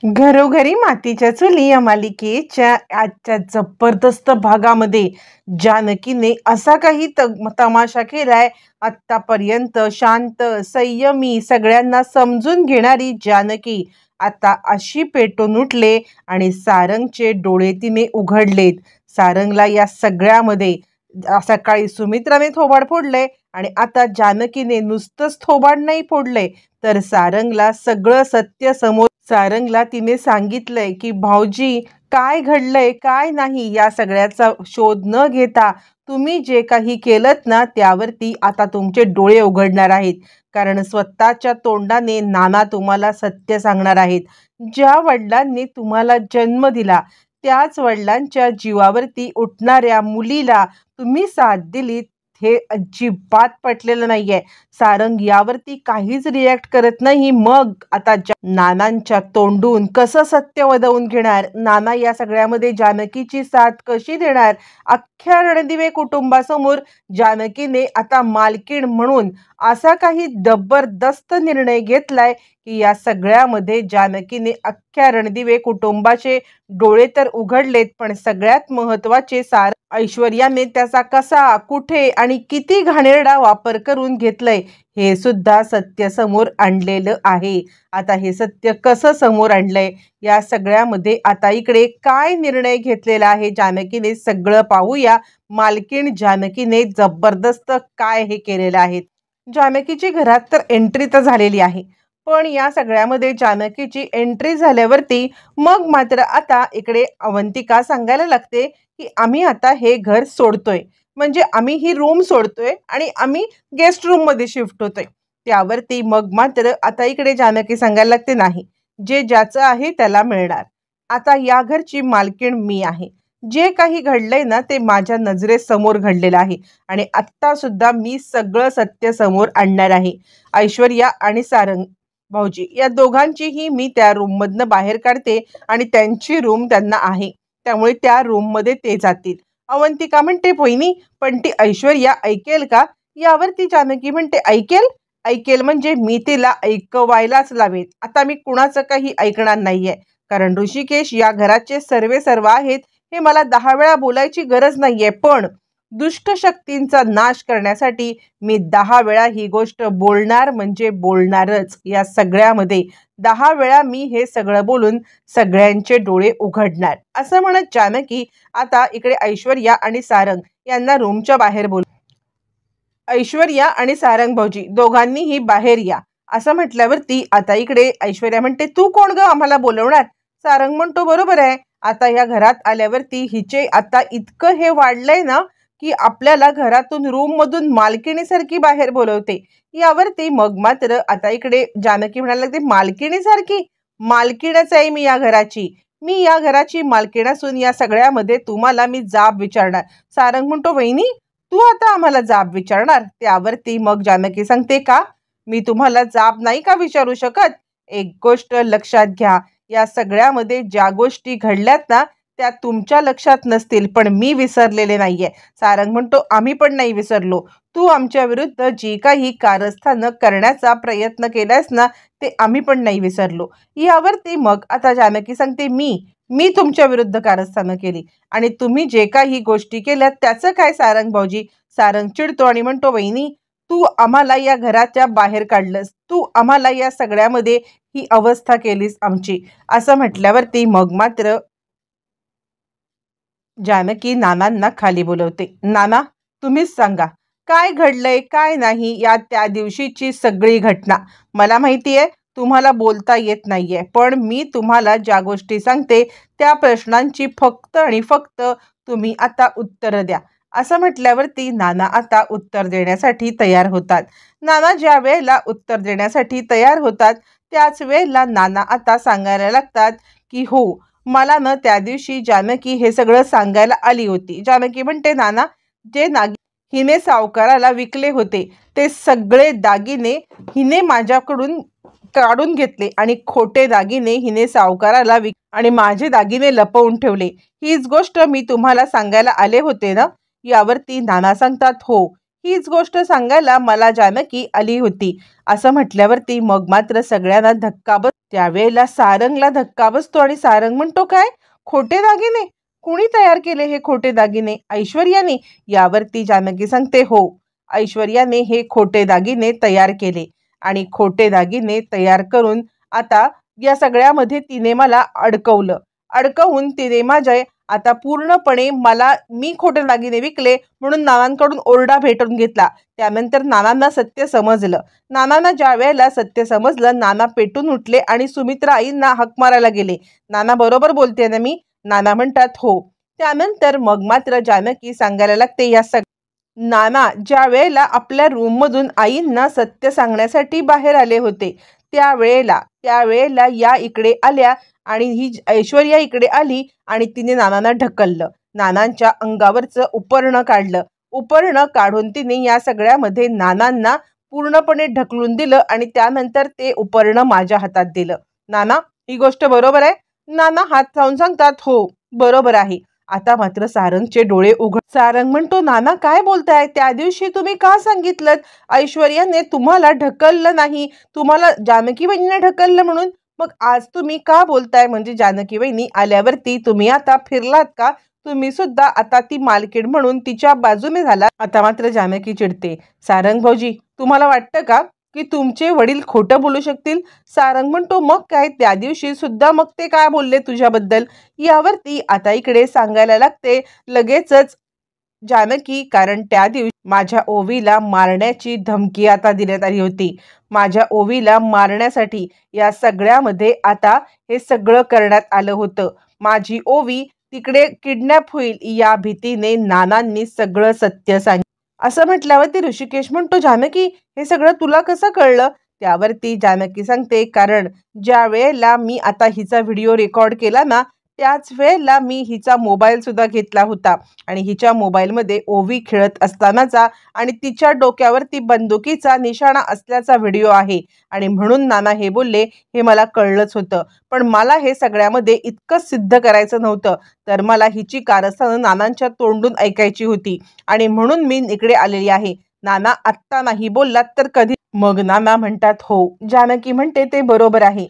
घरोघरी मातीच्या चुली या मालिकेच्या आजच्या जबरदस्त भागामध्ये जानकीने असा काही तमाशा केलाय. आतापर्यंत शांत, संयमी, सगळ्यांना समजून घेणारी जानकी आता अशी पेटून उठले आणि सारंगचे डोळे तिने उघडलेत. सारंगला या सगळ्यामध्ये सकाळी सुमित्राने थोबाड फोडले आणि आता जानकीने नुसतंच थोबाड नाही फोडले, तर सारंगला सगळं सत्य समोर सारंगला तिने सांगितलंय की भाऊजी, काय घडलंय काय नाही या सगळ्याचा शोध न घेता तुम्ही जे काही केलंत ना त्यावरती आता तुमचे डोळे उघडणार आहेत. कारण स्वतःच्या तोंडाने नाना तुम्हाला सत्य सांगणार आहेत. ज्या वडिलांनी तुम्हाला जन्म दिला त्याच वडिलांच्या जीवावरती उठणाऱ्या मुलीला तुम्ही साथ दिलीत हे अजिबात पटलेलं नाहीये. सारंग यावरती काहीच रिॲक्ट करत नाही. मग आता नानांच्या तोंडून कसं सत्य वदवून घेणार, नाना या सगळ्यामध्ये जानकीची साथ कशी देणार. अख्ख्या रणदिवे कुटुंबासमोर जानकीने आता मालकीण म्हणून असा काही जबरदस्त निर्णय घेतलाय की या सगळ्यामध्ये जानकीने अख्ख्या रणदिवे कुटुंबाचे डोळे तर उघडलेत, पण सगळ्यात महत्वाचे ऐश्वर्याने त्याचा कसा, कुठे आणि किती घाणेरडा वापर करून घेतलंय हे सुद्धा सत्य समोर आणलेलं आहे. आता हे सत्य कसं समोर आणलंय, या सगळ्यामध्ये आता इकडे काय निर्णय घेतलेला आहे जानकीने सगळं पाहूया. मालकीण जानकीने जबरदस्त काय हे केलेलं आहे. जानकीची घरात तर एंट्री तर झालेली आहे, पण या सगळ्यामध्ये जानकीची एंट्री झाल्यावरती मग मात्र आता इकडे अवंतिका सांगायला लागते की आम्ही आता हे घर सोडतोय, म्हणजे आम्ही ही रूम सोडतोय आणि आम्ही गेस्ट रूम मध्ये शिफ्ट होतोय. त्यावरती मग मात्र आता इकडे जानकी सांगायला लागते, नाही, जे ज्याचं आहे त्याला मिळणार. आता या घरची मालकीण मी आहे. जे काही घडलंय ना ते माझ्या नजरेसमोर घडलेलं आहे आणि आत्ता सुद्धा मी सगळं सत्य समोर आणणार आहे. ऐश्वर्या आणि सारंग भाऊजी या दोघांचीही मी त्या रूम मधनं बाहेर काढते आणि त्यांची रूम त्यांना आहे, त्यामुळे त्या रूम मध्ये ते जातील. अवंतिका म्हणते, वहिनी पण ती ऐश्वर्या ऐकेल का. यावरती जानकी म्हणते, ऐकेल ऐकेल म्हणजे मी तिला ऐकवायलाच लावेन. आता मी कुणाचं काही ऐकणार नाहीये, कारण ऋषिकेश या घराचे सर्वे सर्व आहेत हे मला 10 वेळा बोलायची गरज नाहीये. पण दुष्ट शक्तींचा नाश करण्यासाठी मी 10 वेळा ही गोष्ट बोलणार म्हणजे बोलणारच. या सगळ्यामध्ये 10 वेळा मी हे सगळं बोलून सगळ्यांचे डोळे उघडणार. असं म्हणत जानकी आता इकडे ऐश्वर्या आणि सारंग यांना रूमच्या बाहेर बोल ऐश्वर्या आणि सारंग भाऊजी दोघांनीही बाहेर या असं म्हटल्यावरती आता इकडे ऐश्वर्या म्हणते, तू कोण ग आम्हाला बोलवणार. सारंग म्हणतो, बरोबर आहे, आता या घरात आल्यावरती हिचे आता इतकं हे वाढलंय ना की आपल्याला घरातून रूम मधून मालकिणीसारखी बाहेर बोलवते. यावरती मग मात्र आता इकडे जानकी म्हणायला लागते, मालकिणीसारखी, मालकीणच आहे मी या घराची. मी या घराची मालकीण असून या सगळ्यामध्ये तुम्हाला मी जाब विचारणार. सारंग म्हणतो, वहिनी तू आता आम्हाला जाब विचारणार. त्यावरती मग जानकी सांगते, का मी तुम्हाला जाब नाही का विचारू शकत. एक गोष्ट लक्षात घ्या, या सगळ्यामध्ये ज्या गोष्टी घडल्यात ना त्या तुमच्या लक्षात नसतील, पण मी विसरलेले नाहीये. सारंग म्हणतो, आम्ही पण नाही विसरलो. तू आमच्या विरुद्ध जी काही कारस्थानं करण्याचा प्रयत्न केलास ना ते आम्ही पण नाही विसरलो. यावरती मग आता जानकी सांगते, मी तुमच्या विरुद्ध कारस्थानं केली आणि तुम्ही जे काही गोष्टी केल्या त्याचं काय सारंग भाऊजी. सारंग चिडतो आणि म्हणतो, वहिनी तू आम्हाला या घराच्या बाहेर काढलंस, तू आम्हाला या सगळ्यामध्ये ही अवस्था केलीस आमची. असं म्हटल्यावरती मग मात्र जानकी नानांना खाली बोलवते. नाना तुम्हीच सांगा काय घडलंय काय नाही. या त्या दिवशीची सगळी घटना मला माहिती आहे, तुम्हाला बोलता येत नाहीये, पण मी तुम्हाला ज्या गोष्टी सांगते त्या प्रश्नांची फक्त आणि फक्त तुम्ही आता उत्तर द्या. असं म्हटल्यावरती नाना आता उत्तर देण्यासाठी तयार होतात. नाना ज्या वेळेला उत्तर देण्यासाठी तयार होतात त्याच वेळेला नाना आता सांगायला लागतात की हो, मला ना त्या दिवशी जानकी हे सगळं सांगायला आली होती. जानकी म्हणते, नाना जे हिने सावकाराला विकले होते ते सगळे दागिने हिने माझ्याकडून काढून घेतले आणि खोटे दागिने हिने सावकाराला आणि माझे दागिने लपवून ठेवले. हीच गोष्ट मी तुम्हाला सांगायला आले होते ना. यावरती नाना सांगतात, हो हीच गोष्ट सांगायला मला जानकी आली होती असं म्हटल्यावरती मग मात्र सगळ्यांना धक्का बस. त्यावेळेला सारंगला धक्का बसतो आणि सारंग म्हणतो, काय खोटे दागिने? कुणी तयार केले हे खोटे दागिने? ऐश्वर्याने? यावरती जानकी सांगते, हो, ऐश्वर्याने हे खोटे दागिने तयार केले आणि खोटे दागिने तयार करून आता या सगळ्यामध्ये तिने मला अडकवून तिने माझे आता पूर्णपणे मी खोटे दागिने विकले म्हणून नानांकडून ओरडा भेटून घेतला. त्यानंतर नानांना सत्य समजलं. नानांना ज्या वेळेला सत्य समजलं, नाना पेटून उठले आणि सुमित्रा आईंना हाक मारायला गेले. नाना बरोबर बोलते ना मी? नाना म्हणतात, हो. त्यानंतर मग मात्र जानकी सांगायला लागते, नाना ज्या वेळेला आपल्या रूममधून आईंना सत्य सांगण्यासाठी बाहेर आले होते त्यावेळेला या इकडे आल्या आणि ही ऐश्वर्या इकडे आली आणि तिने नानांना ढकललं. नानांच्या अंगावरचं उपरणं काढून तिने या सगळ्यामध्ये नानांना पूर्णपणे ढकलून दिलं आणि त्यानंतर ते उपरणं माझ्या हातात दिलं. नाना, ही गोष्ट बरोबर आहे? नाना हात लावून सांगतात, हो बरोबर आहे. आता मात्र सारंगचे डोळे उघड. सारंग म्हणतो, नाना काय बोलताय? त्या दिवशी तुम्ही का सांगितलं ऐश्वर्याने तुम्हाला ढकललं नाही, तुम्हाला जानकी वहिनीने ढकललं म्हणून? मग आज तुम्ही का बोलताय? म्हणजे जानकी वहिनी आल्यावरती तुम्ही आता फिरलात का? तुम्ही सुद्धा आता ती मालकीण म्हणून तिच्या बाजूने झाला. आता मात्र जानकी चिडते. सारंग भाऊजी, तुम्हाला वाटतं का की तुमचे वडील खोटं बोलू शकतील? सारंग म्हणतो, मग काय, त्या दिवशी सुद्धा मग ते काय बोलले तुझ्याबद्दल? यावरती आता इकडे सांगायला लागते लगेचच जानकी, कारण त्या दिवशी माझ्या ओवीला मारण्याची धमकी आता देण्यात आली होती. माझ्या ओवीला मारण्यासाठी या सगळ्यामध्ये आता हे सगळं करण्यात आलं होतं. माझी ओवी तिकडे किडनॅप होईल या भीतीने नानांनी सगळं सत्य सांगितलं. असं म्हटल्यावरती ऋषिकेश म्हणतो, जानकी हे सगळं तुला कसं कळलं? त्यावरती जानकी सांगते, कारण ज्या वेळेला मी आता हिचा व्हिडिओ रेकॉर्ड केला ना, त्याच वेळेला मी हिचा मोबाईल सुद्धा घेतला होता आणि हिच्या मोबाईलमध्ये ओवी खेळत असतानाचा आणि तिच्या डोक्यावरती बंदुकीचा निशाणा असल्याचा व्हिडिओ आहे आणि म्हणून नाना हे बोलले, हे मला कळलंच होतं. पण मला हे सगळ्यामध्ये इतकं सिद्ध करायचं नव्हतं, तर मला हिची कारस्थानं नानांच्या तोंडून ऐकायची होती आणि म्हणून मी इकडे आलेली आहे. नाना आत्ता नाही बोललात तर कधी? मग नाना म्हणतात, हो. जानकी म्हणते, ते बरोबर आहे,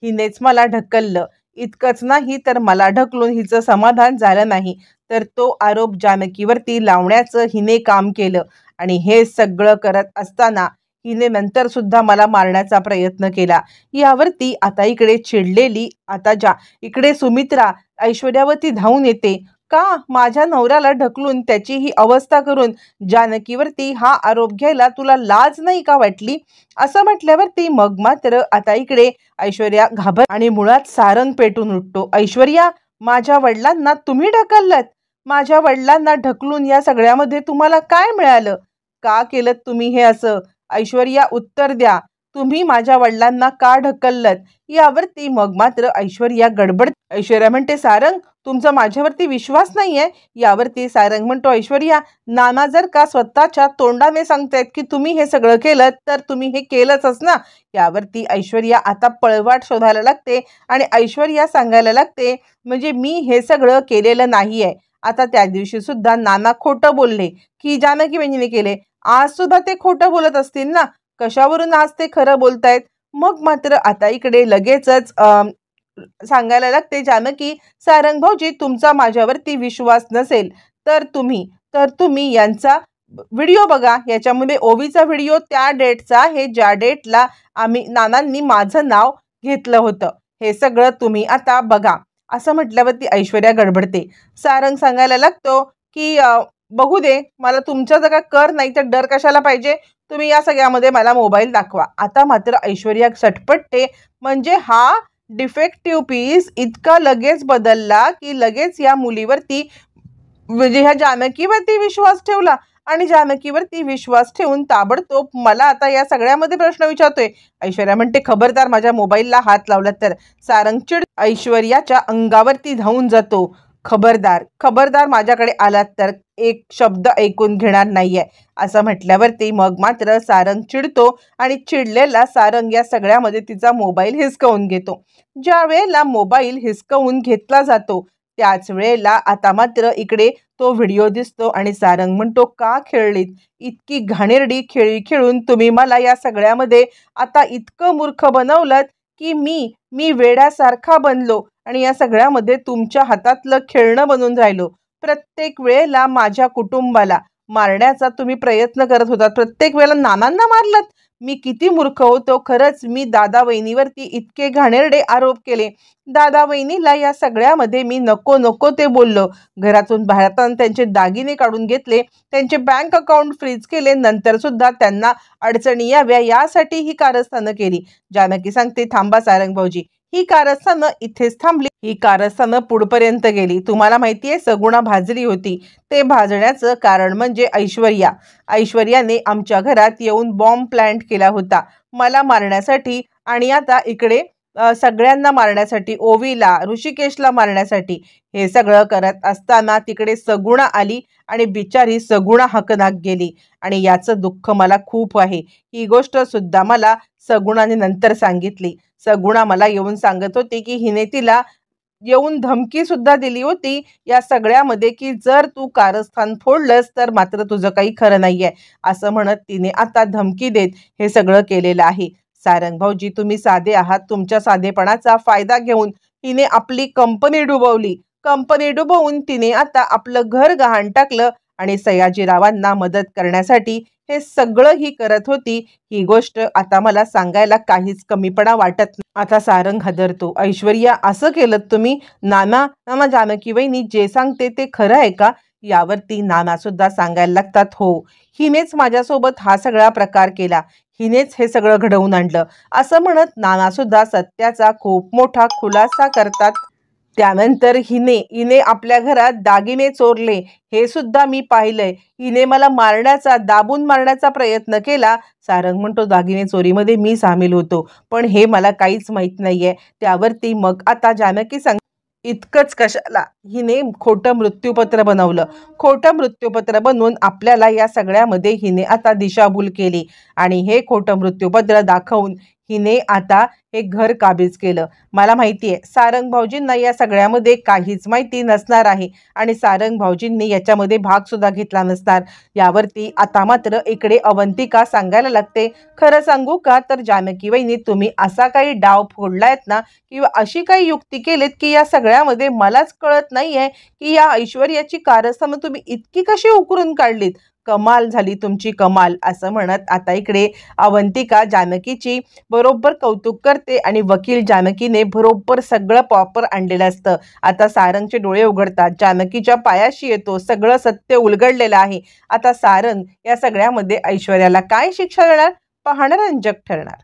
हिनेच मला ढकललं. इतकंच नाही तर मला ढकलून हिचं समाधान झालं नाही तर तो आरोप जानकीवरती लावण्याचं हिने काम केलं आणि हे सगळं करत असताना हिने नंतर सुद्धा मला मारण्याचा प्रयत्न केला. यावरती आता इकडे चिडलेली आता इकडे सुमित्रा ऐश्वर्यावरती धावून येते. का माझ्या नवऱ्याला ढकलून त्याची ही अवस्था करून जानकीवरती हा आरोप घ्यायला तुला लाज नाही का वाटली? असं म्हटल्यावरती मग मात्र आता इकडे ऐश्वर्या घाबर आणि मुळात सारंग पेटून उठतो. ऐश्वर्या, माझ्या वडिलांना तुम्ही ढकललत? माझ्या वडिलांना ढकलून या सगळ्यामध्ये तुम्हाला काय मिळालं? का केलं तुम्ही हे असं? ऐश्वर्या, उत्तर द्या. तुम्ही माझ्या वडिलांना का ढकललत? यावरती मग मात्र ऐश्वर्या गडबड. ऐश्वर्या म्हणते, सारंग तुमचा माझ्यावरती विश्वास नाहीये? यावरती सारंग म्हणतो, ऐश्वर्या, नाना जर का स्वतःच्या तोंडाने सांगतायत की तुम्ही हे सगळं केलं तर तुम्ही हे केलंच ना. यावरती ऐश्वर्या आता पळवाट शोधायला लागते आणि ऐश्वर्या सांगायला लागते, म्हणजे मी हे सगळं केलेलं नाहीये. आता त्या दिवशी सुद्धा नाना खोटं बोलले की जानकी वहिनीने केले, आज सुद्धा ते खोटं बोलत असतील ना. कशावरून आज ते खरं बोलतायत? मग मात्र आता इकडे लगेचच सांगायला लागते जानकी, सारंग भाऊजी, तुमचा माझ्यावरती विश्वास नसेल तर तुम्ही यांचा व्हिडिओ बघा. याच्यामध्ये ओवीचा व्हिडिओ त्या डेटचा आहे ज्या डेटला नानांनी माझं नाव घेतलं होतं. हे सगळं तुम्ही आता बघा. असं म्हटल्यावरती ऐश्वर्या गडबडते. सारंग सांगायला लागतो की बघू दे, मला तुमच्या जगा कर नाही तर डर कशाला पाहिजे? तुम्ही या सगळ्यामध्ये मला मोबाईल दाखवा. आता मात्र ऐश्वर्या सटपटते, म्हणजे हा डिफेक्टिव्ह पीस इतका लगेच बदलला की लगेच या मुलीवरती म्हणजे ह्या जानकीवरती विश्वास ठेवला आणि जानकीवरती विश्वास ठेवून ताबडतोब मला आता या सगळ्यामध्ये प्रश्न विचारतोय. ऐश्वर्या म्हणते, खबरदार माझ्या मोबाईलला हात लावला तर. सारंग चिड ऐश्वर्याच्या अंगावरती धावून जातो. खबरदार माझ्याकडे आलात तर एक शब्द ऐकून घेणार नाहीये. असं म्हटल्यावरती मग मात्र सारंग चिडतो आणि चिडलेला सारंग या सगळ्यामध्ये तिचा मोबाईल हिसकावून घेतो. ज्या वेळेला मोबाईल हिसकावून घेतला जातो त्याच वेळेला आता मात्र इकडे तो व्हिडिओ दिसतो आणि सारंग म्हणतो, का खेळलीत? इतकी घाणेरडी खेळी खेळून तुम्ही मला या सगळ्यामध्ये आता इतकं मूर्ख बनवलं की मी वेड्यासारखा बनलो आणि या सगळ्यामध्ये तुमच्या हातातलं खेळणं बनून राहिलो. प्रत्येक वेळेला माझ्या कुटुंबाला मारण्याचा तुम्ही प्रयत्न करत होता. प्रत्येक वेळेला नानांना मारलात. मी किती मूर्ख होतो. खरंच मी दादा वहिनीवरती इतके घाणेरडे आरोप केले. दादा वहिनीला या सगळ्यामध्ये मी नको नको ते बोललो. घरातून बाहेर त्यांचे दागिने काढून घेतले. त्यांचे बँक अकाउंट फ्रीज केले. नंतर सुद्धा त्यांना अडचणी याव्या यासाठी ही कारस्थानं केली. जानकी सांगते, थांबा सारंग भाऊजी, ही कारस्थानं इथेच थांबली. ही कारस्थानं पुढपर्यंत गेली. तुम्हाला माहितीये सगुणा भाजली होती. ते भाजण्याचं कारण म्हणजे ऐश्वर्या. ऐश्वर्याने आमच्या घरात येऊन बॉम्ब प्लांट केला होता मला मारण्यासाठी आणि आता इकडे सगळ्यांना मारण्यासाठी, ओवीला, ऋषिकेशला मारण्यासाठी. हे सगळं करत असताना तिकडे सगुणा आली आणि बिचारी सगुणा हकनाक गेली आणि याचं दुःख मला खूप आहे. ही गोष्ट सुद्धा मला सगुणाने नंतर सांगितली. सगुणा मला येऊन सांगत होती की हिने तिला येऊन धमकी सुद्धा दिली होती या सगळ्यामध्ये की जर तू कारस्थान फोडलंस तर मात्र तुझं काही खरं नाहीये, असं म्हणत तिने आता धमकी देत हे सगळं केलेलं आहे. सारंग भाऊजी, तुम्ही साधे आहात. तुमच्या साधेपणाचा फायदा घेऊन हिने आपली कंपनी डुबवली. कंपनी डुबवून तिने आता आपलं घर गहाण टाकलं आणि सयाजीरावांना मदत करण्यासाठी हे सगळं ही करत होती. ही गोष्ट आता मला सांगायला काहीच कमीपणा वाटत नाही. आता सारंग हादरतो. ऐश्वर्या, असं केलं तुम्ही? नाना जानकी वहिनी जे सांगते ते खरं आहे का? यावरती नाना सुद्धा सांगायला लागतात, हो, हिनेच माझ्यासोबत हा सगळा प्रकार केला. हिनेच हे सगळं घडवून आणलं, असं म्हणत नाना सुद्धा सत्याचा खूप मोठा खुलासा करतात. त्यानंतर हिने आपल्या घरात दागिने चोरले हे सुद्धा मी पाहिलंय. हिने मला दाबून मारण्याचा प्रयत्न केला. सारंग म्हणतो, दागिने चोरीमध्ये मी सामील होतो, पण हे मला काहीच माहित नाहीये. त्यावरती मग आता जानकी सांग, इतकंच कशाला, हिने खोटं मृत्यूपत्र बनवलं. खोटं मृत्यूपत्र बनवून आपल्याला या सगळ्यामध्ये हिने आता दिशाभूल केली आणि हे खोटं मृत्यूपत्र दाखवून हिने आता हे घर काबीज केलं. मला माहिती आहे सारंग भाऊजींना या सगळ्यामध्ये काहीच माहिती नसणार आहे आणि सारंग भाऊजींनी याच्यामध्ये भाग सुद्धा घेतला नसणार. यावरती आता मात्र इकडे अवंतिका सांगायला लागते, खरं सांगू का तर जानकी वहिनी, तुम्ही असा काही डाव फोडलायत ना किंवा अशी काही युक्ती केलीत की या सगळ्यामध्ये मलाच कळत नाहीये की या ऐश्वर्याची कारस्थानं तुम्ही इतकी कशी उकरून काढलीत. कमाल झाली तुमची, कमाल, असं म्हणत आता इकडे अवंतिका जानकीची बरोबर कौतुक करते आणि वकील जानकीने बरोबर सगळं प्रॉपर आणलेलं असतं. आता सारंगचे डोळे उघडतात. जानकीच्या पायाशी येतो. सगळं सत्य उलगडलेलं आहे. आता सारंग या सगळ्यामध्ये ऐश्वर्याला काय शिक्षा देणार पाहणार रंजक ठरणार.